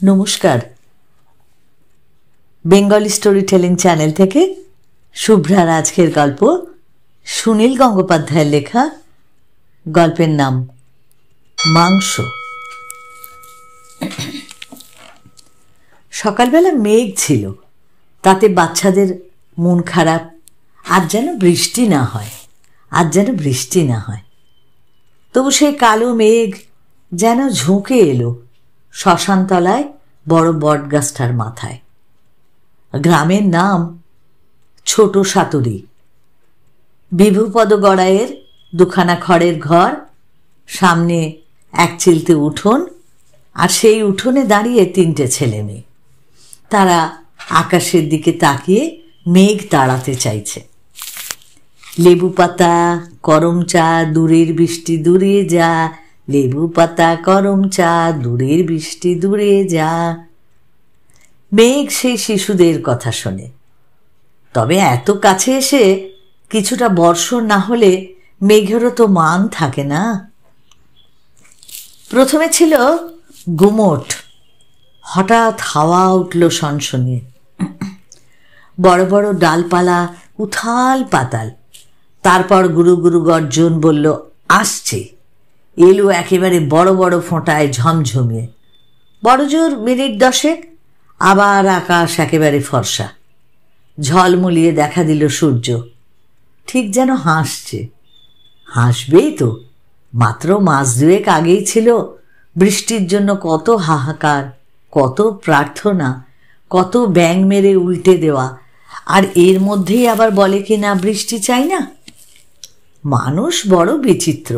নমস্কার, Bengali story telling channel থেকে শুভ্রার আজকের গল্প সুনীল গঙ্গোপাধ্যায়ের লেখা। গল্পের নাম মাংস। সকালবেলা মেঘ ছিল, তাতে বাচ্চাদের মন খারাপ। আজ যেন বৃষ্টি না হয়, তবু সেই কালো মেঘ যেন ঝুঁকে এলো শ্মশানতলায় বড় বটগাছটার মাথায়। গ্রামের নাম ছোট সাতুরি। বিভুপদ গড়াইয়ের দুখানা খড়ের ঘর, সামনে এক চিলতে উঠোন, আর সেই উঠোনে দাঁড়িয়ে তিনটে ছেলে মেয়ে। তারা আকাশের দিকে তাকিয়ে মেঘ তাড়াতে চাইছে। লেবু পাতা করম চা, দূরের বৃষ্টি দূরে যা, লেবু পাতা করম চা, দূরের বৃষ্টি দূরে যা। মেঘ সেই শিশুদের কথা শোনে। তবে এত কাছে এসে কিছুটা বর্ষণ না হলে মেঘেরও তো মান থাকে না। প্রথমে ছিল গুমোট, হঠাৎ হাওয়া উঠল সনসনিয়ে। বড় বড় ডালপালা উথাল পাতাল। তারপর গুরু গুরু গর্জন বলল, আসছে। এলো একেবারে বড় বড় ফোঁটায় ঝমঝমিয়ে। বড় জোর মিনিট 10, আবার আকাশ একেবারে ফর্সা। ঝলমলিয়ে দেখা দিল সূর্য, ঠিক যেন হাসছে। হাসবেই তো, মাত্র মাস 2 আগেই ছিল বৃষ্টির জন্য কত হাহাকার, কত প্রার্থনা, কত ব্যাঙ মেরে উল্টে দেওয়া, আর এর মধ্যেই আবার বলে কি না বৃষ্টি চাই না। মানুষ বড় বিচিত্র।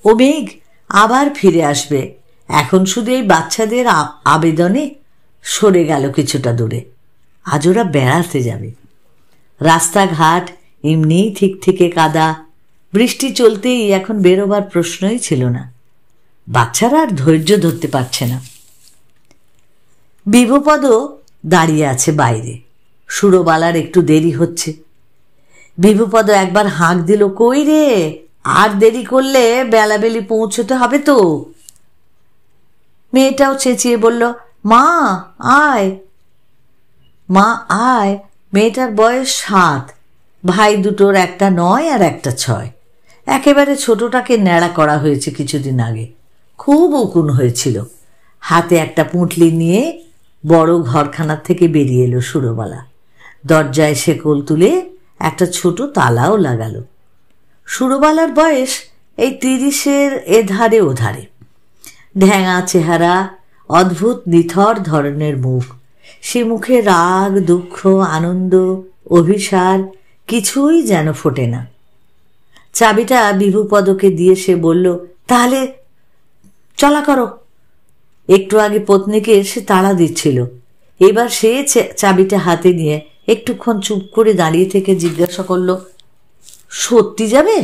ও মেঘ আবার ফিরে আসবে, এখন শুধু এই বাচ্চাদের আবেদনে সরে গেল কিছুটা দূরে। আজ ওরা বেড়াতে যাবে। রাস্তাঘাট এমনিই থেকে কাদা, বৃষ্টি চলতেই এখন বেরোবার প্রশ্নই ছিল না। বাচ্চারা আর ধৈর্য ধরতে পারছে না। বিভুপদ দাঁড়িয়ে আছে বাইরে। সুরবালার একটু দেরি হচ্ছে। বিভুপদ একবার হাঁক দিল, কই রে, আর দেরি করলে বেলাবেলি পৌঁছতে হবে তো। মেয়েটাও চেঁচিয়ে বলল, মা আয়, মা আয়। মেয়েটার বয়স 7, ভাই দুটোর একটা 9 আর একটা 6। একেবারে ছোটটাকে ন্যাড়া করা হয়েছে কিছুদিন আগে, খুব উকুন হয়েছিল। হাতে একটা পুঁটলি নিয়ে বড় ঘরখানার থেকে বেরিয়ে এলো সুরবালা। দরজায় শেকল তুলে একটা ছোট তালাও লাগালো। সুরবালার বয়স এই 30-এর এধারে ওধারে। ঢ্যাঙা চেহারা, অদ্ভুত নিথর ধরনের মুখ। সে মুখে রাগ, দুঃখ, আনন্দ, অভিসার কিছুই যেন ফোটে না। চাবিটা বিভুপদকে দিয়ে সে বলল, তাহলে চলা করো। একটু আগে পত্নীকে সে তাড়া দিচ্ছিল, এবার সে চাবিটা হাতে নিয়ে একটুক্ষণ চুপ করে দাঁড়িয়ে থেকে জিজ্ঞাসা করল, সত্যি যাবে?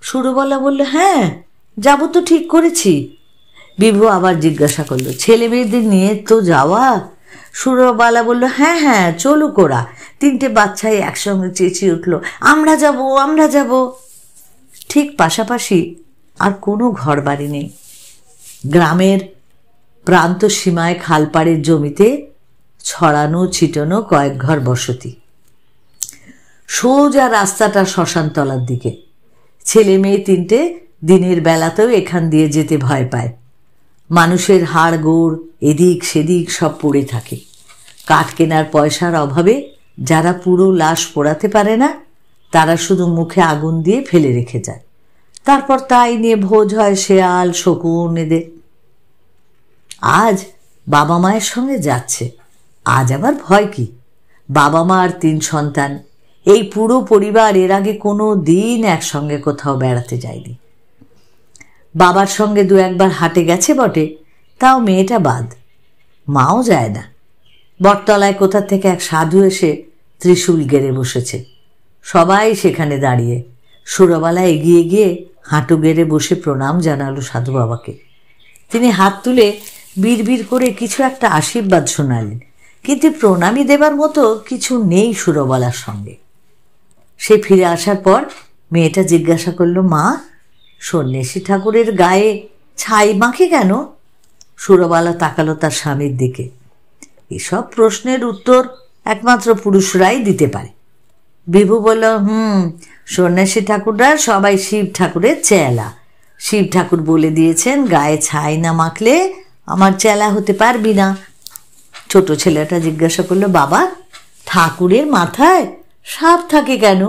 সুরবালা বলল, হ্যাঁ যাবো তো ঠিক করেছি। বিভু আবার জিজ্ঞাসা করলো, ছেলে মেয়েদের নিয়ে তো যাওয়া? সুরবালা বলল, হ্যাঁ হ্যাঁ চলুক ওরা। 3টে বাচ্চাই একসঙ্গে চেঁচিয়ে উঠল, আমরা যাব, আমরা যাব। ঠিক পাশাপাশি আর কোনো ঘর বাড়ি নেই। গ্রামের প্রান্ত সীমায় খালপাড়ের জমিতে ছড়ানো ছিটানো কয়েক ঘর বসতি। সোজা রাস্তাটা শ্মশানতলার দিকে। ছেলে মেয়ে 3টে দিনের বেলাতেও এখান দিয়ে যেতে ভয় পায়। মানুষের হাড় গোড় এদিক সেদিক সব পড়ে থাকে। কাঠ কেনার পয়সার অভাবে যারা পুরো লাশ পোড়াতে পারে না, তারা শুধু মুখে আগুন দিয়ে ফেলে রেখে যায়। তারপর তাই নিয়ে ভোজ হয় শেয়াল, শকুন এদের। আজ বাবা মায়ের সঙ্গে যাচ্ছে। আজ আবার ভয় কি? বাবা মা আর 3 সন্তান, এই পুরো পরিবার এর আগে কোনো দিন একসঙ্গে কোথাও বেড়াতে যায়নি। বাবার সঙ্গে 2-1বার হাটে গেছে বটে, তাও মেয়েটা বাদ। মাও যায় না। বটতলায় কোথা থেকে এক সাধু এসে ত্রিশূল গেড়ে বসেছে। সবাই সেখানে দাঁড়িয়ে। সুরবালা এগিয়ে গিয়ে হাঁটু গেড়ে বসে প্রণাম জানালো সাধু বাবাকে। তিনি হাত তুলে বিড়বিড় করে কিছু একটা আশীর্বাদ শোনালেন, কিন্তু প্রণামী দেবার মতো কিছু নেই সুরবালার সঙ্গে। সে ফিরে আসার পর মেয়েটা জিজ্ঞাসা করল, মা, সন্ন্যাসী ঠাকুরের গায়ে ছাই মাখে কেন? সুরবালা তাকালো তার স্বামীর দিকে। এসব প্রশ্নের উত্তর একমাত্র পুরুষরাই দিতে পারে। বিভু বলল, সন্ন্যাসী ঠাকুররা সবাই শিব ঠাকুরের চেলা। শিব ঠাকুর বলে দিয়েছেন, গায়ে ছাই না মাখলে আমার চেলা হতে পারবি না। ছোট ছেলেটা জিজ্ঞাসা করলো, বাবা, ঠাকুরের মাথায় সাপ থাকে কেন?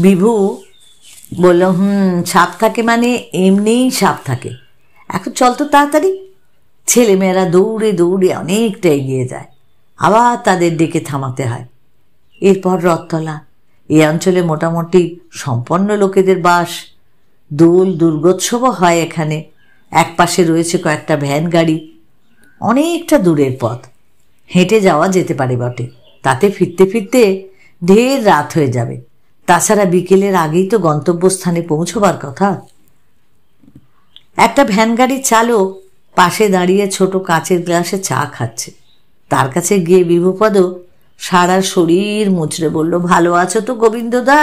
বিভু বলল, সাপ থাকে মানে এমনিই সাপ থাকে। এখন চল তো তাড়াতাড়ি। ছেলেমেয়েরা দৌড়ে দৌড়ে অনেকটা এগিয়ে যায়, আবার তাদের ডেকে থামাতে হয়। এরপর রথতলা। এই অঞ্চলে মোটামুটি সম্পন্ন লোকেদের বাস। দোল দুর্গোৎসবও হয় এখানে। এক পাশে রয়েছে কয়েকটা ভ্যান গাড়ি। অনেকটা দূরের পথ, হেঁটে যাওয়া যেতে পারে বটে, তাতে ফিরতে ফিরতে ঢের রাত হয়ে যাবে। তাছাড়া বিকেলের আগেই তো গন্তব্যস্থানে পৌঁছবার কথা। একটা ভ্যান গাড়ির চালক পাশে দাঁড়িয়ে ছোট কাঁচের গ্লাসে চা খাচ্ছে। তার কাছে গিয়ে বিভুপদ সারা শরীর মুচড়ে বলল, ভালো আছো তো গোবিন্দদা?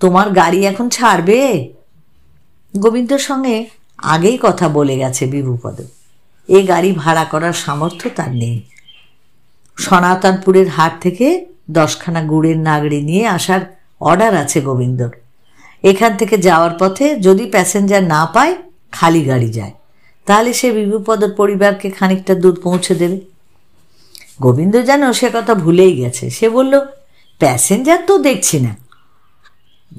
তোমার গাড়ি এখন ছাড়বে? গোবিন্দর সঙ্গে আগেই কথা বলে গেছে বিভুপদ। এ গাড়ি ভাড়া করার সামর্থ্য তার নেই। সনাতনপুরের হাট থেকে 10খানা গুড়ের নাগড়ি নিয়ে আসার অর্ডার আছে গোবিন্দর। এখান থেকে যাওয়ার পথে যদি প্যাসেঞ্জার না পায়, খালি গাড়ি যায়, তাহলে সে বিভুপদর পরিবারকে খানিকটা দূর পৌঁছে দেবে। গোবিন্দ যেন সে কথা ভুলেই গেছে। সে বলল, প্যাসেঞ্জার তো দেখছি না,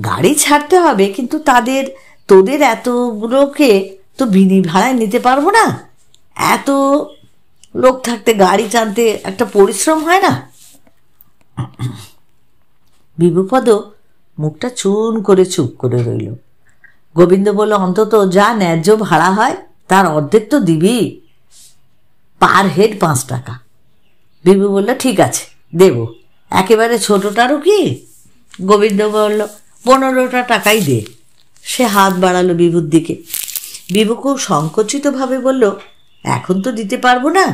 গাড়ি ছাড়তে হবে, কিন্তু তোদের এতগুলোকে তো বিনি ভাড়ায় নিতে পারবো না। এত লোক থাকতে গাড়ি টানতে একটা পরিশ্রম হয় না? বিভুপদ মুখটা চুন করে চুপ করে রইল। গোবিন্দ বলল, অন্তত যা ন্যায্য ভাড়া হয় তার অর্ধেক তো দিবি, পার হেড 5 টাকা। বিভু বলল, ঠিক আছে, দেব। একেবারে ছোটটারও কি? গোবিন্দ বলল, 15টা টাকাই দে। সে হাত বাড়ালো বিভুর দিকে। বিভু খুব সংকুচিতভাবে বলল, এখন তো দিতে পারবো না,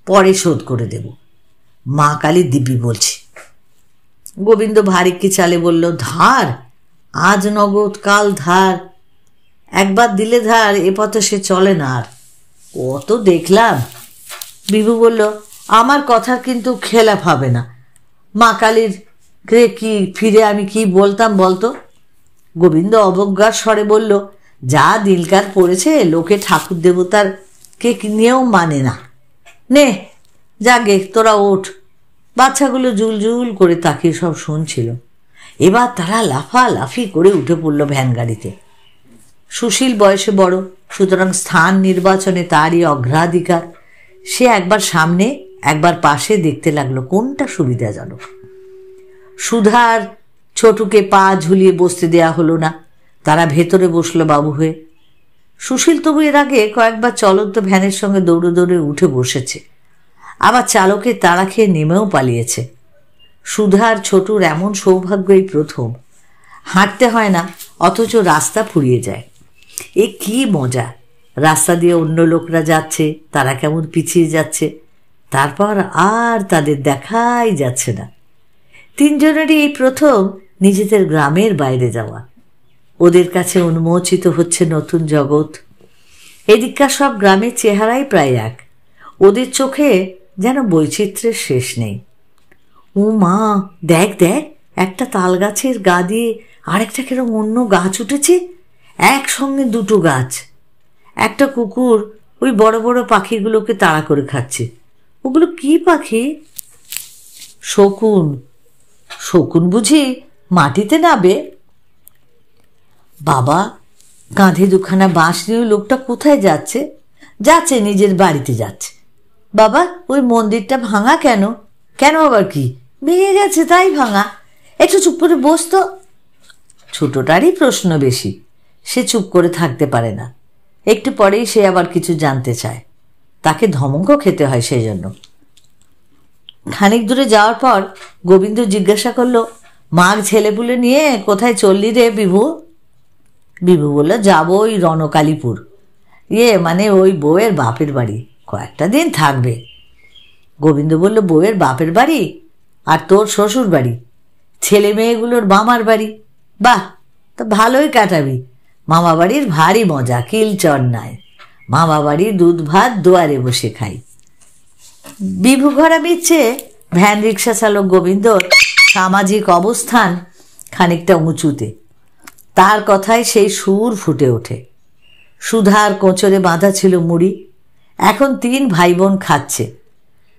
পরে শোধ করে দেব। মা কালী দিব্যি বলছি। গোবিন্দ ভারিক্কি চালে বলল, ধার? আজ নগদ, কাল ধার। একবার দিলে ধার, এ পথে সে চলে না আর। কত দেখলাম। বিভু বলল, আমার কথার কিন্তু খেলাফ হবে না। মা কালীর কি ফিরে আমি কি বলতাম বলতো? গোবিন্দ অবজ্ঞার স্বরে বলল, যা দিনকার পড়েছে, লোকে ঠাকুর দেবতার কে নিয়েও মানে না। নে যাগে, তোরা ওঠ। বাচ্চাগুলো জুলজুল করে তাকিয়ে সব শুনছিল। এবার তারা লাফালাফি করে উঠে পড়ল ভ্যান গাড়িতে। সুশীল বয়সে বড়, সুতরাং স্থান নির্বাচনে তারই অগ্রাধিকার। সে একবার সামনে একবার পাশে দেখতে লাগলো কোনটা সুবিধাজনক। সুধার ছোটুকে পা ঝুলিয়ে বসতে দেয়া হলো না, তারা ভেতরে বসলো বাবু হয়ে। সুশীল তবু এর আগে কয়েকবার চলন্ত ভ্যানের সঙ্গে দৌড়ে দৌড়ে উঠে বসেছে, আবার চালকের তাড়া খেয়ে নেমেও পালিয়েছে। সুধার ছোটুর এমন সৌভাগ্য এই প্রথম। হাঁটতে হয় না, অথচ রাস্তা ফুরিয়ে যায়। এ কি মজা! রাস্তা দিয়ে অন্য লোকরা যাচ্ছে, তারা কেমন পিছিয়ে যাচ্ছে, তারপর আর তাদের দেখাই যাচ্ছে না। 3 জনেরই এই প্রথম নিজেদের গ্রামের বাইরে যাওয়া। ওদের কাছে উন্মোচিত হচ্ছে নতুন জগৎ। এদিককার সব গ্রামের চেহারাই প্রায় এক। ওদের চোখে যেন বৈচিত্র্যের শেষ নেই। ও মা, দেখ দেখ, একটা তাল গাছের গা দিয়ে আরেকটা কিরম অন্য গাছ উঠেছে, একসঙ্গে 2টো গাছ। একটা কুকুর ওই বড় বড় পাখিগুলোকে তাড়া করে খাচ্ছে। ওগুলো কি পাখি? শকুন। শকুন বুঝি মাটিতে নাবে? বাবা, কাঁধে 2খানা বাঁশ নিয়ে লোকটা কোথায় যাচ্ছে? যাচ্ছে নিজের বাড়িতে যাচ্ছে। বাবা, ওই মন্দিরটা ভাঙা কেন? কেন আবার কি? ভেঙে গেছে তাই ভাঙা। একটু চুপ করে বসতো। ছোটটারই প্রশ্ন বেশি, সে চুপ করে থাকতে পারে না। একটু পরেই সে আবার কিছু জানতে চায়, তাকে ধমকও খেতে হয় সেই জন্য। খানিক দূরে যাওয়ার পর গোবিন্দ জিজ্ঞাসা করল, মার ছেলেপুলে নিয়ে কোথায় চললি রে বিভু? বিভু বলল, যাবো ওই রণকালীপুর, মানে ওই বউয়ের বাপের বাড়ি, কয়েকটা দিন থাকবে। গোবিন্দ বলল, বউয়ের বাপের বাড়ি আর তোর শ্বশুর বাড়ি, ছেলে মেয়েগুলোর মামার বাড়ি? বাহ, তা ভালোই কাটাবি। মামাবাড়ির ভারী মজা, কিলচর নাই। মামাবাড়ি দুধ ভাত দুয়ারে বসে খাই। বিভু ঘরা মিচ্ছে ভ্যান রিক্সা চালক গোবিন্দর সামাজিক অবস্থান খানিকটা উঁচুতে। তার কথায় সেই সুর ফুটে ওঠে। সুধার কোঁচরে বাঁধা ছিল মুড়ি। এখন 3 ভাই বোন খাচ্ছে।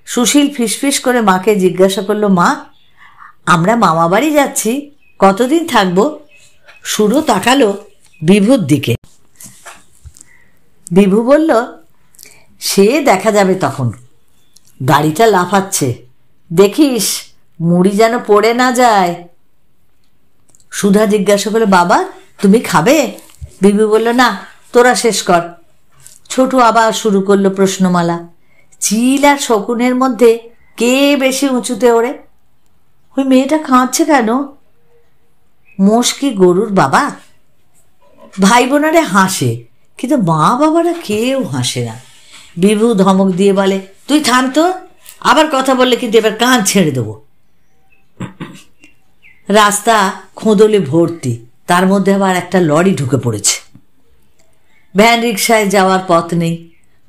সুশীল ফিসফিস করে মাকে জিজ্ঞাসা করল, মা, আমরা মামাবাড়ি যাচ্ছি, কতদিন থাকবো? সুরও তাকালো বিভুর দিকে। বিভু বলল, সে দেখা যাবে তখন। গাড়িটা লাফাচ্ছে, দেখিস মুড়ি যেন পড়ে না যায়। সুধা জিজ্ঞাসা করলো, বাবা তুমি খাবে? বিভু বলল, না, তোরা শেষ কর। ছোটু আবার শুরু করলো প্রশ্নমালা। চিল আর শকুনের মধ্যে কে বেশি উঁচুতে ওড়ে? ওই মেয়েটা কাঁদছে কেন? মোষ কি গরুর বাবা? ভাই বোনারে হাসে, কিন্তু মা বাবারা কেউ হাসে না। বিভু ধমক দিয়ে বলে, তুই থাম তো, আবার কথা বললে কিন্তু এবার কান ছেড়ে দেবো। রাস্তা খোঁদলে ভর্তি, তার মধ্যে আবার একটা লরি ঢুকে পড়েছে। ভ্যান রিক্সায় যাওয়ার পথ নেই।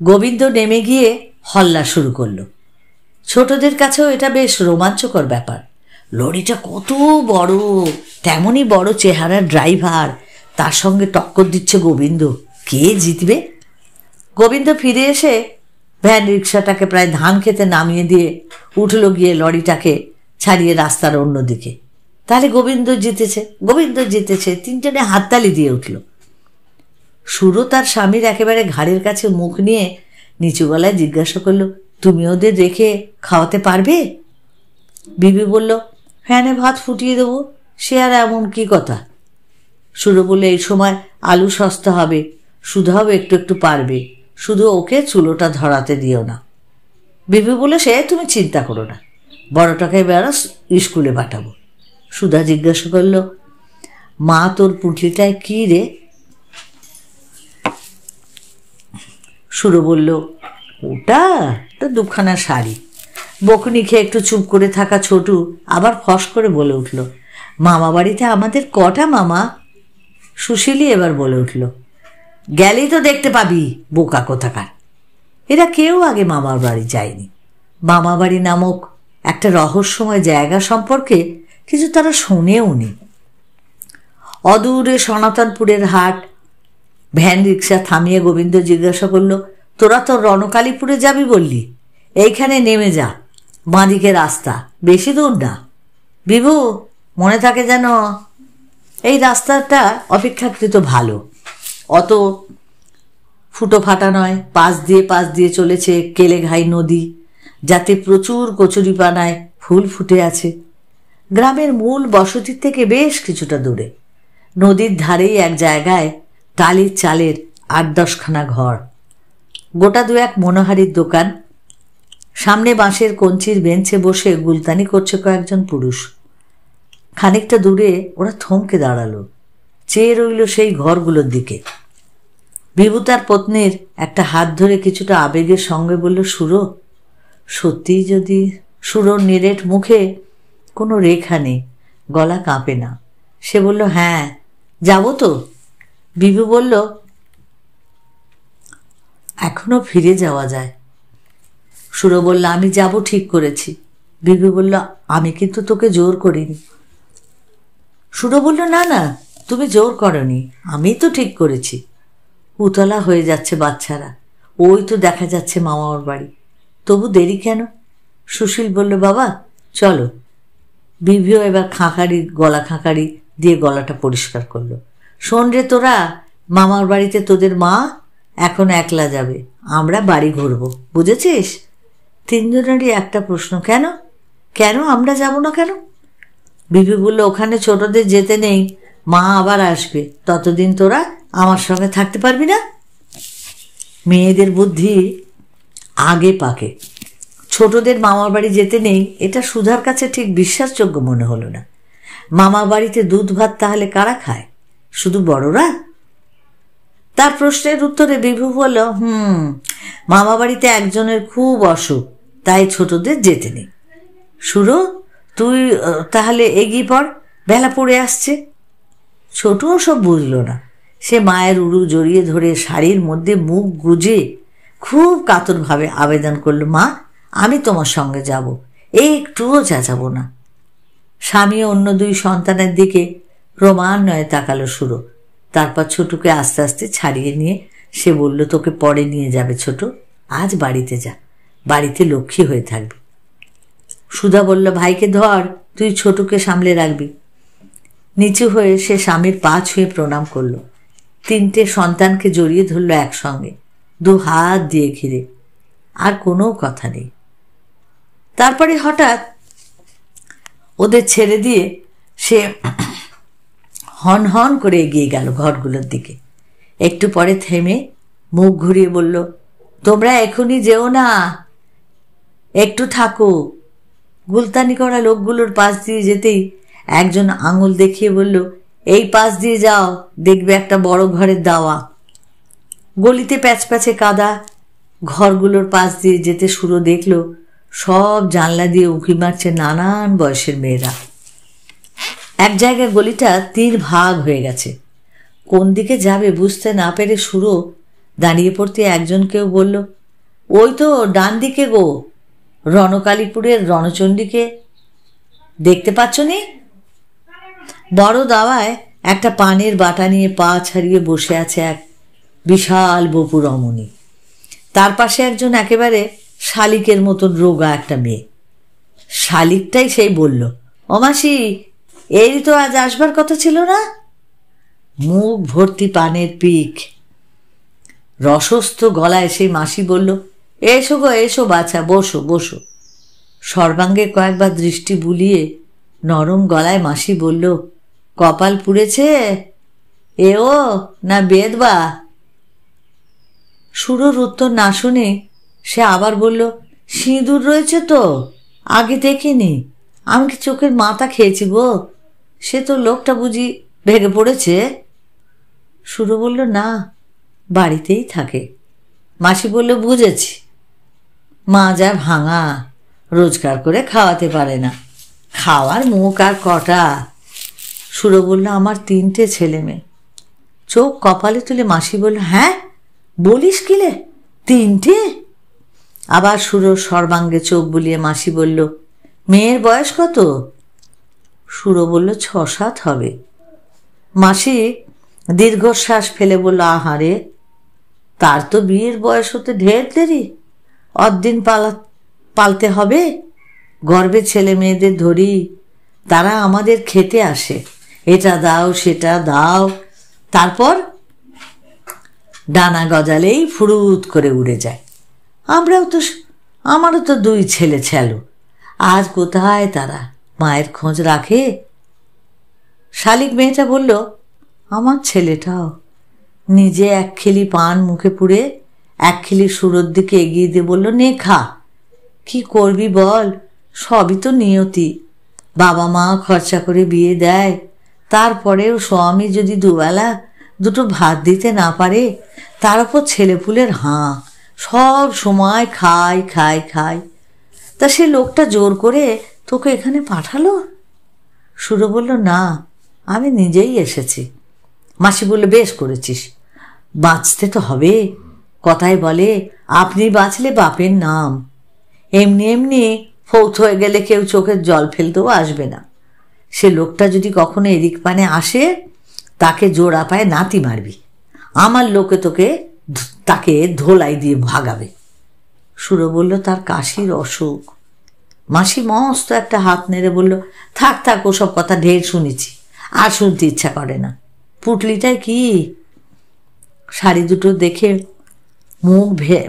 গোবিন্দ নেমে গিয়ে হল্লা শুরু করলো। ছোটদের কাছেও এটা বেশ রোমাঞ্চকর ব্যাপার। লরিটা কত বড়, তেমনই বড় চেহারার ড্রাইভার, তার সঙ্গে টক্কর দিচ্ছে গোবিন্দ। কে জিতবে? গোবিন্দ ফিরে এসে ভ্যান রিক্সাটাকে প্রায় ধান খেতে নামিয়ে দিয়ে উঠল গিয়ে লরিটাকে ছাড়িয়ে রাস্তার অন্যদিকে। তাহলে গোবিন্দ জিতেছে, গোবিন্দ জিতেছে, 3 জনে হাততালি দিয়ে উঠল। সুরো তার স্বামীর একেবারে ঘাড়ের কাছে মুখ নিয়ে নিচু গলায় জিজ্ঞাসা করল, তুমি ওদের রেখে খাওয়াতে পারবে? বিবি বলল, ফ্যানে ভাত ফুটিয়ে দেবো, সে আর এমন কি কথা। সুরো বললে, এই সময় আলু সস্তা হবে, সুধাও একটু একটু পারবে, শুধু ওকে চুলোটা ধরাতে দিও না। বিবি বলল, সে তুমি চিন্তা করো না, বড়টাকে বেড়া স্কুলে পাঠাবো। সুধা জিজ্ঞাসা করল, মা তোর পুঁটলিটায় কি রে? সুরো বলল, ওটা 2খানা শাড়ি। বকুনি খেয়ে একটু চুপ করে থাকা ছোটু আবার ফস করে বলে উঠল, মামা বাড়িতে আমাদের কটা মামা? সুশীলই এবার বলে উঠল, গেলেই তো দেখতে পাবি, বোকা কোথাকার। এরা কেউ আগে মামার বাড়ি যায়নি। মামা বাড়ি নামক একটা রহস্যময় জায়গা সম্পর্কে কিছু তারা শোনেও নি। অদূরে সনাতনপুরের হাট। ভ্যান রিক্সা থামিয়ে গোবিন্দ জিজ্ঞাসা করল, তোরা তো রণকালীপুরে যাবি বললি, এইখানে নেমে যা, বাঁদিকে রাস্তা, বেশি দূর না। বিভু, মনে থাকে যেন। এই রাস্তাটা অপেক্ষাকৃত ভালো, অত ফুটো ফাটা নয়। পাশ দিয়ে চলেছে কেলেঘাই নদী, যাতে প্রচুর কচুরিপানায় ফুল ফুটে আছে। গ্রামের মূল বসতির থেকে বেশ কিছুটা দূরে নদীর ধারেই এক জায়গায় টালির চালের 8-10খানা ঘর, গোটা 2-1 মনোহারির দোকান। সামনে বাঁশের কঞ্চির বেঞ্চে বসে গুলতানি করছে কয়েকজন পুরুষ। খানিকটা দূরে ওরা থমকে দাঁড়ালো, চেয়ে রইল সেই ঘরগুলোর দিকে। বিভু তার পত্নীর একটা হাত ধরে কিছুটা আবেগের সঙ্গে বলল, সুরো, সত্যিই যদি। সুরোর নিরেট মুখে কোনো রেখা নেই, গলা কাঁপে না। সে বলল, হ্যাঁ যাব তো। বিভু বলল, এখনো ফিরে যাওয়া যায়। সুরো বলল, আমি যাব ঠিক করেছি। বিভু বলল, আমি কিন্তু তোকে জোর করিনি। সুরো বলল, না না, তুমি জোর করনি, আমি তো ঠিক করেছি। উতলা হয়ে যাচ্ছে বাচ্চারা, ওই তো দেখা যাচ্ছে মামার বাড়ি, তবু দেরি কেন? সুশীল বলল, বাবা চলো। বিভিও এবার গলা খাঁকারি দিয়ে গলাটা পরিষ্কার করলো। শোন রে তোরা, মামার বাড়িতে তোদের মা এখন একলা যাবে, আমরা বাড়ি ঘুরবো, বুঝেছিস? 3 জনেরই একটা প্রশ্ন, কেন কেন আমরা যাব না কেন? বিভি বলল, ওখানে ছোটদের যেতে নেই, মা আবার আসবে, ততদিন তোরা আমার সঙ্গে থাকতে পারবি না? মেয়েদের বুদ্ধি আগে পাকে। ছোটদের মামার বাড়ি যেতে নেই, এটা সুধার কাছে ঠিক বিশ্বাসযোগ্য মনে হলো না। মামার বাড়িতে দুধ ভাত তাহলে কারা খায়? শুধু বড়রা? তার প্রশ্নের উত্তরে বিভু বলল, মামা বাড়িতে একজনের খুব অসুখ, তাই ছোটদের যেতে নেই। সুরো, তুই তাহলে এগিয়ে পড়, বেলা পড়ে আসছে। ছোটও সব বুঝল না, সে মায়ের উরু জড়িয়ে ধরে শাড়ির মধ্যে মুখ গুজে খুব কাতরভাবে আবেদন করল, মা আমি তোমার সঙ্গে যাব, একটুও চেঁচাবো না। স্বামী অন্য দুই সন্তানের দিকে ক্রমান্বয়ে তাকালো সুরো। তারপর ছোটুকে আস্তে আস্তে ছাড়িয়ে নিয়ে সে বলল, তোকে পরে নিয়ে যাবে ছোট, আজ বাড়িতে যা, বাড়িতে লক্ষ্মী হয়ে থাকবি। সুধা বলল, ভাইকে ধর, তুই ছোটুকে সামলে রাখবি। নিচু হয়ে সে স্বামীর পা ছুঁয়ে প্রণাম করল। তিনটে সন্তানকে জড়িয়ে ধরল একসঙ্গে, দু হাত দিয়ে ঘিরে। আর কোনো কথা নেই। তারপরে হঠাৎ ওদের ছেড়ে দিয়ে সে হন হন করে এগিয়ে গেল ঘরগুলোর দিকে। একটু পরে থেমে মুখ ঘুরিয়ে বলল, তোমরা এখনই যেও না, একটু থাকো। গুলতানি করা লোকগুলোর পাশ দিয়ে যেতেই একজন আঙুল দেখিয়ে বলল, এই পাশ দিয়ে যাও, দেখবে একটা বড় ঘরের দাওয়া। গলিতে প্যাচপ্যাচে কাদা ঘরগুলোর পাশ দিয়ে যেতে শুরু দেখল সব জানলা দিয়ে উঁকি মারছে নানান বয়সের মেয়েরা। এক জায়গায় গলিটা 3 ভাগ হয়ে গেছে। কোন দিকে যাবে বুঝতে না পেরে শুরু দাঁড়িয়ে পড়তে একজনকেও বলল, ওই তো ডান দিকে গো, রণকালীপুরের রণচণ্ডীকে দেখতে পাচ্ছ নি? বড় দাওয়ায় একটা পানের বাটা নিয়ে পা ছাড়িয়ে বসে আছে এক বিশাল বপু রমণী। তার পাশে একজন একেবারে শালিকের মতন রোগা একটা মেয়ে। শালিকটাই সেই বলল, ও মাসি, এরই তো আজ আসবার কথা ছিল না? মুখ ভর্তি পানের পিক, রসস্থ গলায় সেই মাসি বলল, এসো গো এসো বাছা, বসো বসো। সর্বাঙ্গে কয়েকবার দৃষ্টি বুলিয়ে নরম গলায় মাসি বলল, কপাল পুড়েছে এও না বেদবা? সুরোর উত্তর না শুনে সে আবার বলল, সিঁদুর রয়েছে তো, আগে দেখিনি, আমি কি চোখের মাথা খেয়েছি গো? সে তো লোকটা বুঝি ভেঙে পড়েছে। সুরো বলল, না, বাড়িতেই থাকে। মাসি বলল, বুঝেছি, মা যা ভাঙা, রোজগার করে খাওয়াতে পারে না, খাওয়ার মুখ আর কটা। সুরো বলল, আমার 3টে ছেলে মেয়ে। চোখ কপালে তুলে মাসি বলল, হ্যাঁ বলিস কিলে, 3টে? আবার সুরো সর্বাঙ্গে চোখ বুলিয়ে মাসি বলল, মেয়ের বয়স কত? সুরো বলল, 6-7 হবে। মাসি দীর্ঘশ্বাস ফেলে বলল, আহারে, তার তো বিয়ের বয়স হতে ঢের দেরি, অদ্দিন পালতে হবে। গর্বে ছেলে মেয়েদের ধরি, তারা আমাদের খেতে আসে, এটা দাও সেটা দাও, তারপর ডানা গজালেই ফুরুত করে উড়ে যায়। আমারও তো 2 ছেলে ছেলো, আজ কোথায় তারা, মায়ের খোঁজ রাখে? শালিক মেয়েটা বলল, আমার ছেলেটাও। নিজে 1 খিলি পান মুখে পুড়ে 1 খিলি সুরোর দিকে এগিয়ে দিয়ে বলল, নে খা, কি করবি বল, সবই তো নিয়তি। বাবা মা খরচা করে বিয়ে দেয়, তারপরেও স্বামী যদি দুবেলা দুটো ভাত দিতে না পারে, তার উপর ছেলেপুলের হাঁ, সব সময় খাই খাই খাই। তা সে লোকটা জোর করে তোকে এখানে পাঠালো? সুরো বলল, না, আমি নিজেই এসেছি। মাসি বলল, বেশ করেছিস, বাঁচতে তো হবে। কথায় বলে, আপনি বাঁচলে বাপের নাম। এমনি এমনি ফৌত হয়ে গেলে কেউ চোখের জল ফেলতেও আসবে না। সে লোকটা যদি কখনো এদিক পানে আসে, তাকে জোড়া পায়ে নাতি মারবি, আমার লোকে তাকে ধোলাই দিয়ে ভাগাবে। সুরো বলল, তার কাশির অসুখ। মাসি মস্ত একটা হাত নেড়ে বলল, থাক থাক, ওসব কথা ঢের শুনেছি, আর শুনতে ইচ্ছা করে না। পুটলিটাই কি? শাড়ি দুটো দেখে মুখ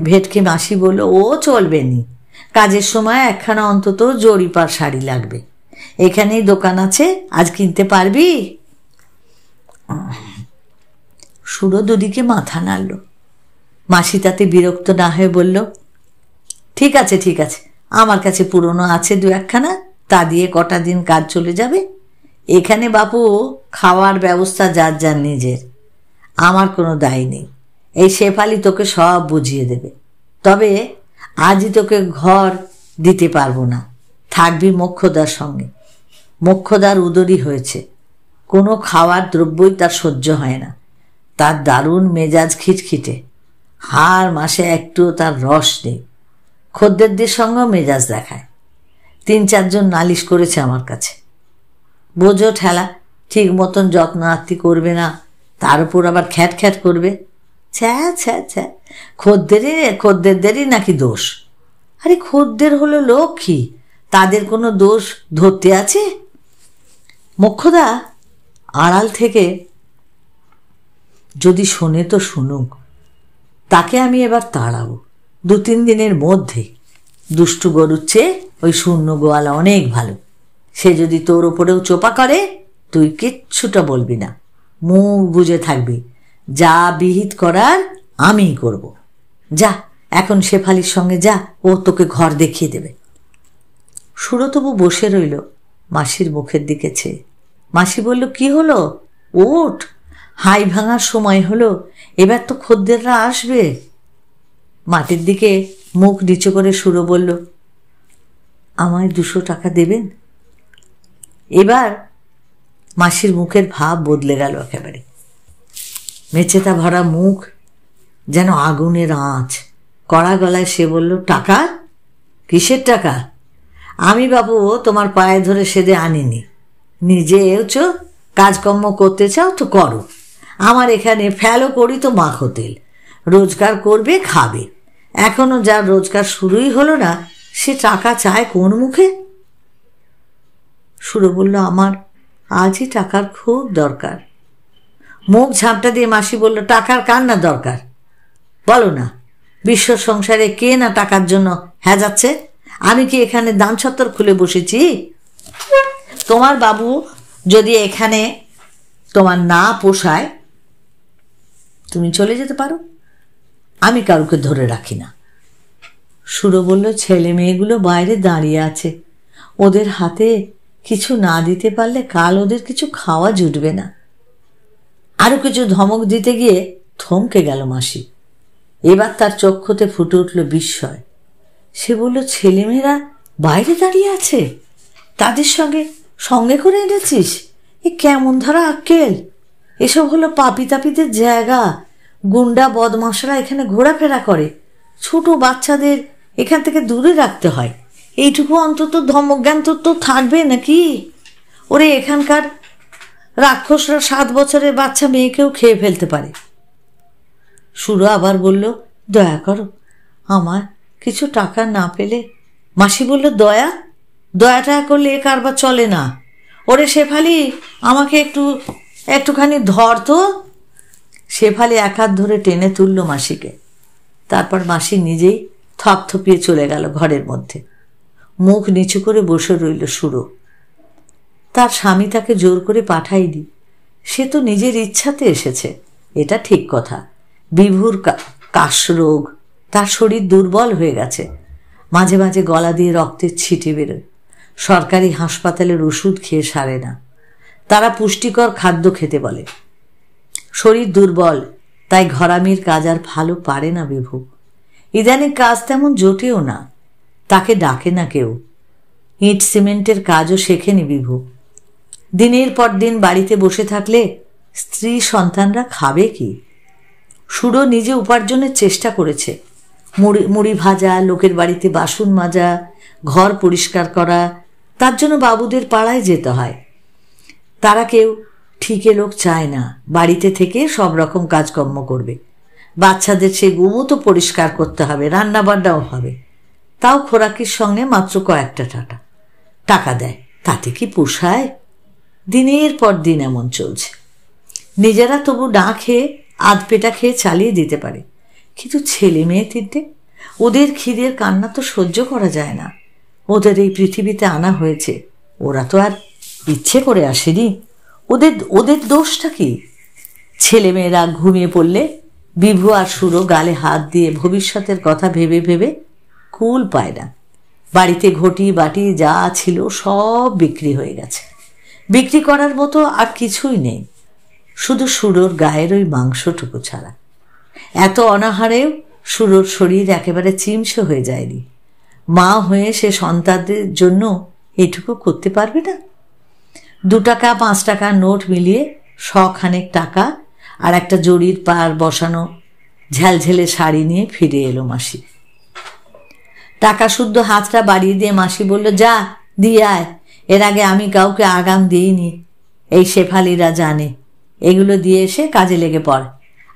ভেটকে মাসি বলল, ও চলবে নি, কাজের সময় একখানা অন্তত জরিপার শাড়ি লাগবে। এখানেই দোকান আছে, আজ কিনতে পারবি? সুরো দুদিকে মাথা নাড়ল। মাসি তাতে বিরক্ত না হয়ে বলল, ঠিক আছে ঠিক আছে, আমার কাছে পুরনো আছে 2-1খানা, তা দিয়ে কটা দিন কাজ চলে যাবে। এখানে বাপু খাওয়ার ব্যবস্থা যার যার নিজের, আমার কোনো দায় নেই। এই শেফালি তোকে সব বুঝিয়ে দেবে। তবে আজই তোকে ঘর দিতে পারবো না, থাকবি মোক্ষদার সঙ্গে। মোক্ষদার উদরই হয়েছে, কোনো খাওয়ার দ্রব্যই তার সহ্য হয় না, তার দারুণ মেজাজ খিটখিটে, হার মাসে একটুও তার রস নেই। খদ্দেরদের সঙ্গেও মেজাজ দেখায়। 3-4 জন নালিশ করেছে আমার কাছে। বোঝো ঠেলা, ঠিক মতন যত্ন আত্তি করবে না, তার উপর আবার খ্যাট খ্যাট করবে। ছ্যা ছ্যা ছ্যা, খদ্দেরদেরই নাকি দোষ। আরে খদ্দের হলো লক্ষ্মী, তাদের কোনো দোষ ধরতে আছে? মোক্ষদা আড়াল থেকে যদি শোনে তো শুনুক, তাকে আমি এবার তাড়াবো 2-3 দিনের মধ্যে। দুষ্টু গরুর চেয়ে ওই শূন্য গোয়ালা অনেক ভালো। সে যদি তোর ওপরেও চোপা করে, তুই কিচ্ছুটা বলবি না, মুখ বুজে থাকবি। যা বিহিত করার আমিই করব। যা এখন শেফালির সঙ্গে যা, ও তোকে ঘর দেখিয়ে দেবে। সুরতবু বসে রইল মাসির মুখের দিকে চেয়ে। মাসি বলল, কি হলো? ওঠ, হাই ভাঙার সময় হলো, এবার তো খদ্দেররা আসবে। মাটির দিকে মুখ নিচু করে সুরো বলল, আমায় 200 টাকা দেবেন? এবার মাসির মুখের ভাব বদলে গেল একেবারে। মেচেতা ভরা মুখ, যেন আগুনের আঁচ। কড়া গলায় সে বলল, টাকা? কিসের টাকা? আমি বাবু তোমার পায়ে ধরে সেদে আনিনি। নিজে এওছো, কাজকর্ম করতে চাও তো করো। আমার এখানে ফেলো করি তো মাখো তেল। রোজগার করবে, খাবে। এখনো যার রোজগার শুরুই হলো না, সে টাকা চায় কোন মুখে? সুরো বলল, আমার আজই টাকার খুব দরকার। মুখ ঝাপটা দিয়ে মাসি বলল, টাকার কার না দরকার বলো না? বিশ্ব সংসারে কে না টাকার জন্য হ্যাঁ যাচ্ছে? আমি কি এখানে দান ছত্তর খুলে বসেছি? তোমার বাবু যদি এখানে তোমার না পোষায়, তুমি চলে যেতে পারো, আমি কাউকে ধরে রাখি না। সুরো বলল, ছেলে মেয়েগুলো বাইরে দাঁড়িয়ে আছে, ওদের হাতে কিছু না দিতে পারলে কাল ওদের কিছু খাওয়া জুটবে না। আরো কিছু ধমক দিতে গিয়ে থমকে গেল মাসি। এবার তার চক্ষুতে ফুটে উঠল বিস্ময়। সে বলল, ছেলেমেয়েরা বাইরে দাঁড়িয়ে আছে, তাদের সঙ্গে করে এনেছিস? এ কেমন ধারা আক্কেল! এসব হলো পাপি তাপিদের জায়গা। গুন্ডা বদমাশরা এখানে ঘোরাফেরা করে। ছোট বাচ্চাদের এখান থেকে দূরে রাখতে হয়। এইটুকু অন্তত ধমক জ্ঞান তো থাকবে নাকি? ওরে এখানকার রাক্ষসরা 7 বছরের বাচ্চা মেয়েকেও খেয়ে ফেলতে পারে। সুরো আবার বলল, দয়া করো, আমার কিছু টাকা না পেলে। মাসি বলল, দয়াটা করলে এ কারবার চলে না। ওরে শেফালি, আমাকে একটুখানি ধর তো। শেফালি 1 হাত ধরে টেনে তুলল মাসিকে। তারপর মাসি নিজেই থপথপিয়ে চলে গেল ঘরের মধ্যে। মুখ নিচু করে বসে রইল সুরো। তার স্বামী তাকে জোর করে পাঠায়নি, সে তো নিজের ইচ্ছাতে এসেছে, এটা ঠিক কথা। বিভুর কাশরোগ, তার শরীর দুর্বল হয়ে গেছে। মাঝে মাঝে গলা দিয়ে রক্তের ছিটে বেরোয়। সরকারি হাসপাতালের ওষুধ খেয়ে সারে না। তারা পুষ্টিকর খাদ্য খেতে বলে। শরীর দুর্বল, তাই ঘরামির কাজ আর ভালো পারে না বিভু। ইদানিং কাজ তেমন জোটেও না, তাকে ডাকে না কেউ। ইট সিমেন্টের কাজও শেখেনি বিভু। দিনের পর দিন বাড়িতে বসে থাকলে স্ত্রী সন্তানরা খাবে কি? সুরো নিজে উপার্জনের চেষ্টা করেছে। মুড়ি ভাজা, লোকের বাড়িতে বাসন মাজা, ঘর পরিষ্কার করা, তার জন্য বাবুদের পাড়ায় যেতে হয়। তারা কেউ ঠিকে লোক চায় না, বাড়িতে থেকে সব রকম কাজকর্ম করবে। বাচ্চাদের সে গুমও তো পরিষ্কার করতে হবে, রান্না বান্নাও হবে। তাও খোরাকির সঙ্গে মাত্র কয়েকটা টাকা দেয়। তাতে কি পোষায়? দিনের পর দিন এমন চলছে। নিজেরা তবু না খেয়ে আধপেটা খেয়ে চালিয়ে দিতে পারে, কিন্তু ছেলে মেয়ে 3টে, ওদের খিদের কান্না তো সহ্য করা যায় না। ওদের এই পৃথিবীতে আনা হয়েছে, ওরা তো আর ইচ্ছে করে আসেনি। ওদের দোষটা কি? ছেলেমেয়েরা ঘুমিয়ে পড়লে বিভু আর সুরো গালে হাত দিয়ে ভবিষ্যতের কথা ভেবে ভেবে কুল পায় না। বাড়িতে ঘটি বাটি যা ছিল সব বিক্রি হয়ে গেছে। বিক্রি করার মতো আর কিছুই নেই, শুধু সুরোর গায়ের ওই মাংসটুকু ছাড়া। এত অনাহারেও সুরোর শরীর একেবারে চিমসে হয়ে যায়নি। মা হয়ে সে সন্তানদের জন্য এটুকু করতে পারবে না? 2 টাকা 5 টাকা নোট মিলিয়ে 100 খানেক টাকা আর একটা জরির পার বসানো ঝালঝেলে শাড়ি নিয়ে ফিরে এলো মাসি। টাকা শুদ্ধ হাতটা বাড়িয়ে দিয়ে মাসি বলল, যা দিয়ে আয়, এর আগে আমি কাউকে আগাম দিইনি, এই শেফালিরা জানে, এগুলো দিয়ে এসে কাজে লেগে পড়ে,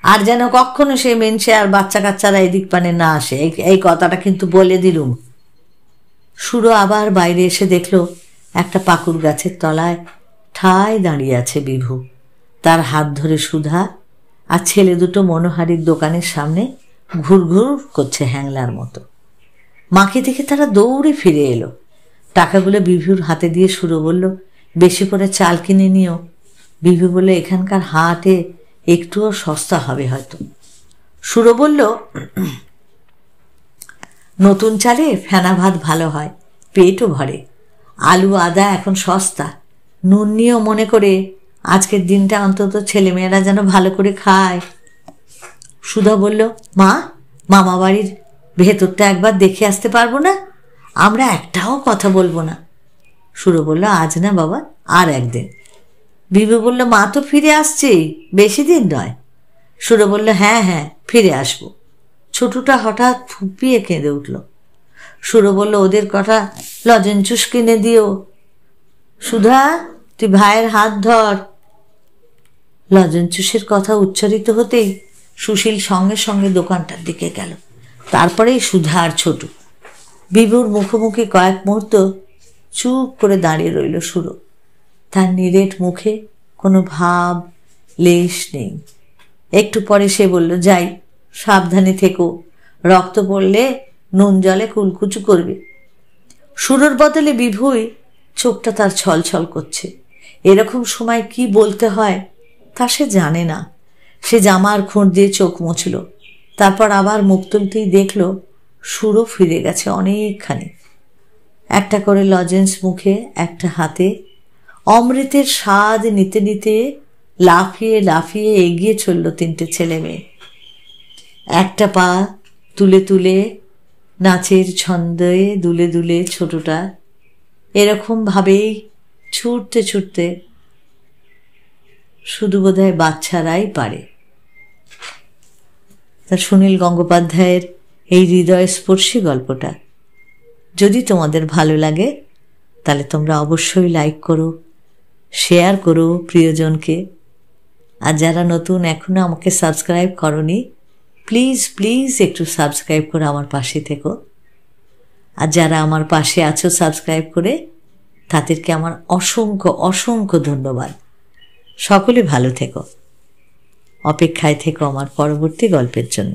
আর যেন কখনো সে মেনসে আর বাচ্চা কাচ্চারা এদিক পানে না আসে, এই কথাটা কিন্তু বলে দিলুম। সুরো আবার বাইরে এসে দেখল একটা পাকুড় গাছের তলায় ঠায় দাঁড়িয়ে আছে বিভু, তার হাত ধরে সুধা, আর ছেলে দুটো মনোহারীর দোকানের সামনে ঘুরঘুর করছে হ্যাংলার মতো। মাকে দেখে তারা দৌড়ে ফিরে এলো। টাকাগুলো বিভুর হাতে দিয়ে সুরো বলল, বেশি করে চাল কিনে নিও। বিভু বলল, এখানকার হাটে একটুও সস্তা হবে হয়তো। সুরো বলল, নতুন চালে ফেনা ভাত ভালো হয়, পেটও ভরে, আলু আদা এখন সস্তা, নুন নিয়েও মনে করে আজকের দিনটা অন্তত ছেলেমেয়েরা যেন ভালো করে খায়। সুধা বলল, মা, মামা বাড়ির ভেতরটা একবার দেখে আসতে পারবো না? আমরা একটাও কথা বলবো না। সুরো বলল, আজ না বাবা, আর একদিন। বিভু বলল, মা তো ফিরে আসছেই, বেশি দিন নয়। সুরো বলল, হ্যাঁ হ্যাঁ, ফিরে আসবো। ছোটুটা হঠাৎ ফুপিয়ে কেঁদে উঠল। সুরো বলল, ওদের কটা লজেঞ্চুস কিনে দিও। সুধা, তুই ভাইয়ের হাত ধর। লজেঞ্চুসের কথা উচ্চারিত হতেই সুশীল সঙ্গে সঙ্গে দোকানটার দিকে গেল, তারপরেই সুধা আর ছোটু। বিভুর মুখোমুখি কয়েক মুহূর্ত চুপ করে দাঁড়িয়ে রইল সুরো। তার নিরেট মুখে কোনো ভাব লেশ নেই। একটু পরে সে বলল, যাই, সাবধানে থেকো, রক্ত পড়লে নুন জলে কুলকুচু করবে। সুরোর বদলে বিভুই চোখটা তার ছলছল করছে। এরকম সময় কি বলতে হয় তা সে জানে না। সে জামার খুঁট দিয়ে চোখ মুছল, তারপর আবার মুখ তুলতেই দেখল সুরো ফিরে গেছে অনেকখানি। একটা করে লজেন্স মুখে, একটা হাতে, অমৃতের স্বাদ নিতে নিতে লাফিয়ে লাফিয়ে এগিয়ে চলল তিনটে ছেলে মেয়ে। একটা পা তুলে তুলে নাচের ছন্দে দুলে দুলে ছোটটা এরকম ভাবেই ছুটতে ছুটতে শুধু বোধহয় বাচ্চারাই পারে। তা সুনীল গঙ্গোপাধ্যায়ের এই হৃদয়স্পর্শী গল্পটা যদি তোমাদের ভালো লাগে তাহলে তোমরা অবশ্যই লাইক করো, শেয়ার করো প্রিয়জনকে। আর যারা নতুন এখনো আমাকে সাবস্ক্রাইব করনি, প্লিজ প্লিজ একটু সাবস্ক্রাইব করে আমার পাশে থেকো। আর যারা আমার পাশে আছো সাবস্ক্রাইব করে, তাদেরকে আমার অসংখ্য অসংখ্য ধন্যবাদ। সকলে ভালো থেকো, অপেক্ষায় থেকো আমার পরবর্তী গল্পের জন্য।